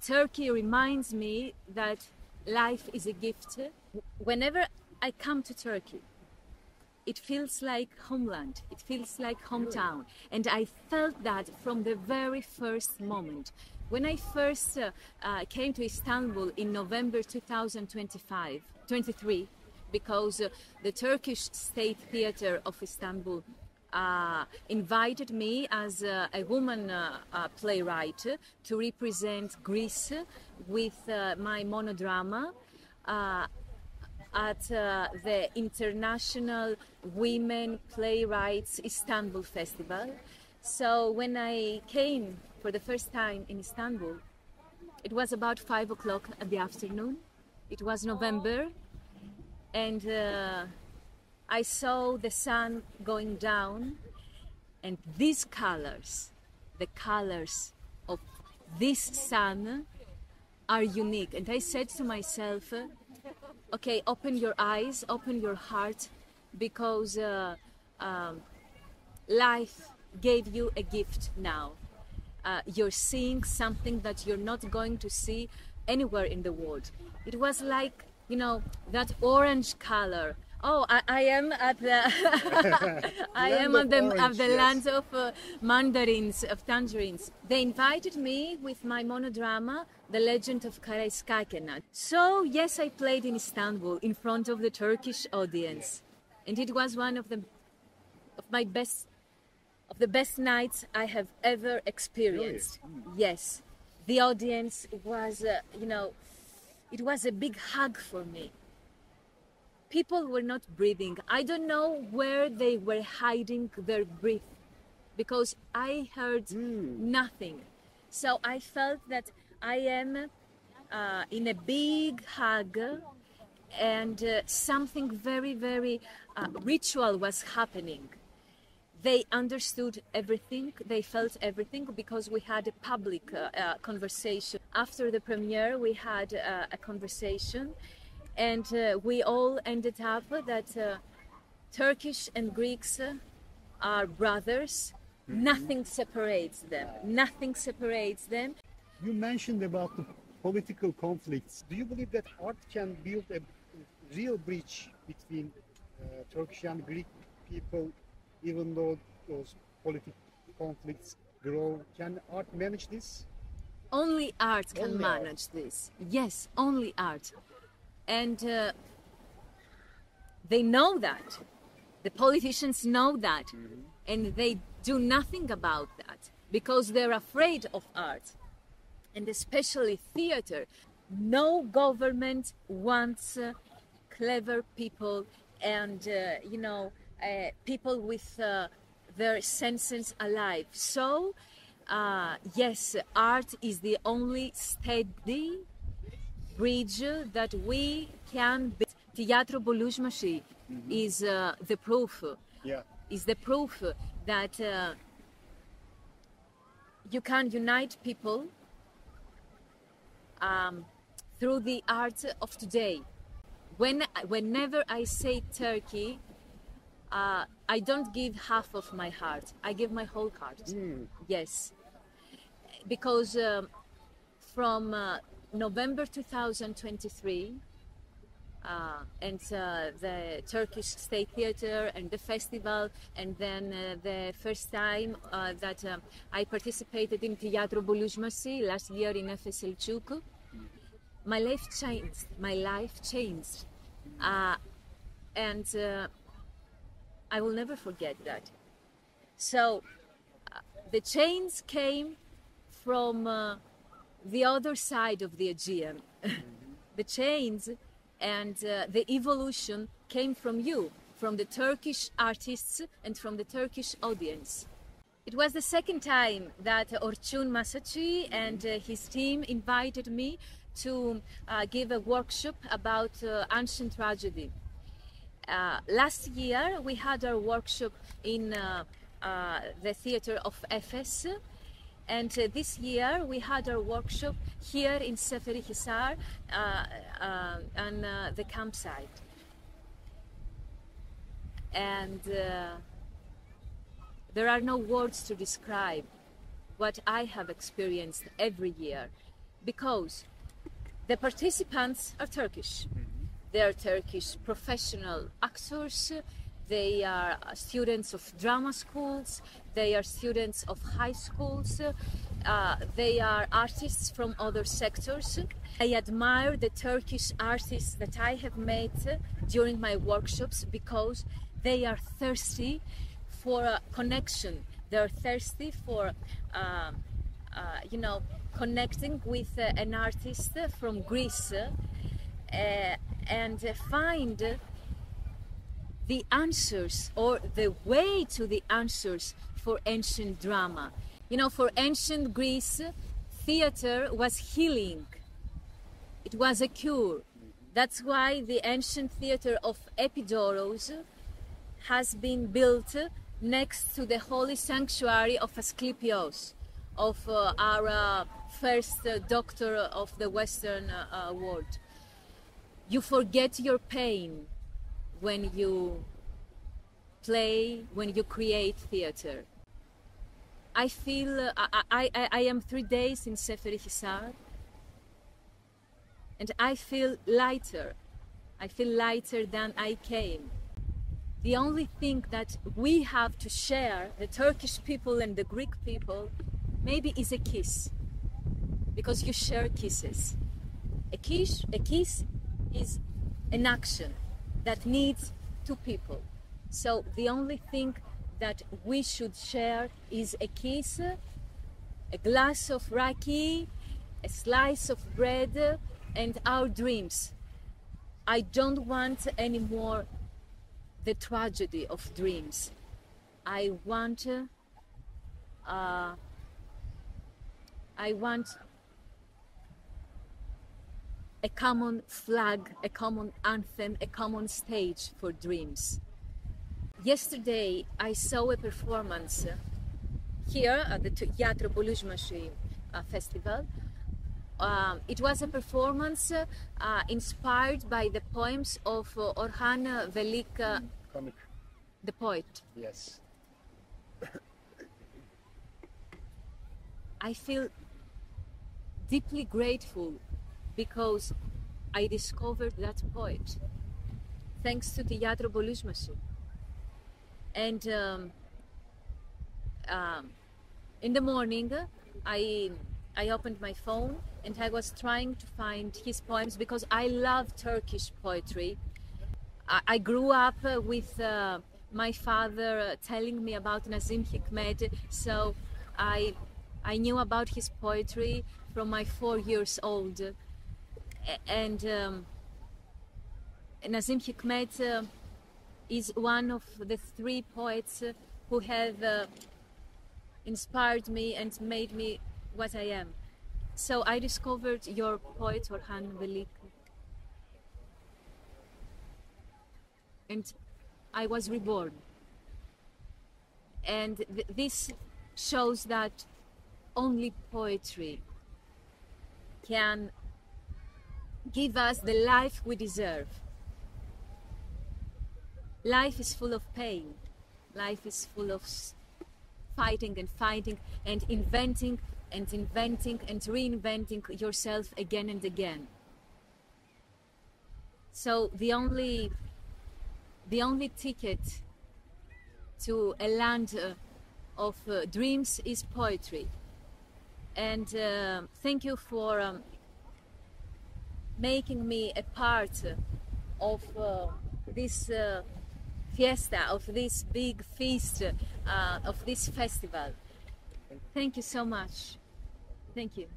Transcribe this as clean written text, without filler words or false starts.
Turkey reminds me that life is a gift. Whenever I come to Turkey, it feels like homeland, it feels like hometown. And I felt that from the very first moment. When I first came to Istanbul in November 2023, because the Turkish State Theatre of Istanbul invited me as a woman playwright to represent Greece with my monodrama at the International Women Playwrights Istanbul Festival. So when I came for the first time in Istanbul, it was about 5 o'clock in the afternoon. It was November, and I saw the sun going down, and these colors, the colors of this sun, are unique. And I said to myself, okay, open your eyes, open your heart, because life gave you a gift now. You're seeing something that you're not going to see anywhere in the world. It was like, you know, that orange color. Oh, I am at the I am at the land of mandarins, of tangerines. They invited me with my monodrama, The Legend of Karaiskakena. So yes, I played in Istanbul in front of the Turkish audience, and it was one of the best nights I have ever experienced. Really? Yes, the audience was, you know, it was a big hug for me. People were not breathing. I don't know where they were hiding their breath, because I heard nothing. So I felt that I am in a big hug, and something very, very ritual was happening. They understood everything, they felt everything, because we had a public conversation. After the premiere, we had a conversation, and we all ended up that Turkish and Greeks are brothers. Nothing separates them. Nothing separates them. You mentioned about the political conflicts. Do you believe that art can build a real bridge between Turkish and Greek people, even though those political conflicts grow? Can art manage this? Only art can manage this. Yes, only art. And they know that. The politicians know that. And they do nothing about that, because they're afraid of art. And especially theater. No government wants clever people and, you know, people with their senses alive. So, yes, art is the only steady bridge that we can build. Tiyatro Buluşması is the proof. Yeah. Is the proof that you can unite people through the art of today. Whenever I say Turkey, I don't give half of my heart. I give my whole heart. Yes, because from November 2023 and the Turkish State Theatre and the festival, and then the first time that I participated in Tiyatro Buluşması last year in Efes Selçuk, my life changed. My life changed, and I will never forget that. So the change came from the other side of the Aegean. The change and the evolution came from you, from the Turkish artists and from the Turkish audience. It was the second time that Orçun Masaçi and his team invited me to give a workshop about ancient tragedy. Last year we had our workshop in the theater of Efes, and this year we had our workshop here in Seferihisar on the campsite. And there are no words to describe what I have experienced every year. because the participants are Turkish. They are Turkish professional actors. They are students of drama schools. They are students of high schools. They are artists from other sectors. I admire the Turkish artists that I have met during my workshops because they are thirsty for a connection. They are thirsty for, connecting with an artist from Greece and find the answers or the way to the answers for ancient drama. You know, for ancient Greece, theater was healing. It was a cure. That's why the ancient theater of Epidaurus has been built next to the holy sanctuary of Asclepios, of our first doctor of the Western world. You forget your pain when you play, when you create theater. I feel, I am 3 days in Seferihisar, and I feel lighter. I feel lighter than I came. The only thing that we have to share, the Turkish people and the Greek people, maybe is a kiss, because you share kisses. A kiss is an action that needs two people. So the only thing that we should share is a kiss, a glass of raki, a slice of bread, and our dreams. I don't want anymore the tragedy of dreams. I want a common flag, a common anthem, a common stage for dreams. Yesterday I saw a performance here at the Tiyatro Buluşması festival. It was a performance inspired by the poems of Orhan Veli, the poet. Yes. I feel deeply grateful because I discovered that poet thanks to Tiyatro Buluşması. And in the morning I opened my phone and I was trying to find his poems because I love Turkish poetry. I grew up with my father telling me about Nâzım Hikmet, so I knew about his poetry from my 4 years old. And Nâzım Hikmet is one of the 3 poets who have inspired me and made me what I am. So I discovered your poet Orhan Veli, and I was reborn. And this shows that only poetry can give us the life we deserve. Life is full of pain. Life is full of fighting and fighting and inventing and inventing and reinventing yourself again and again. So the only ticket to a land of dreams is poetry. And thank you for making me a part of this fiesta, of this big feast, of this festival. Thank you so much. Thank you.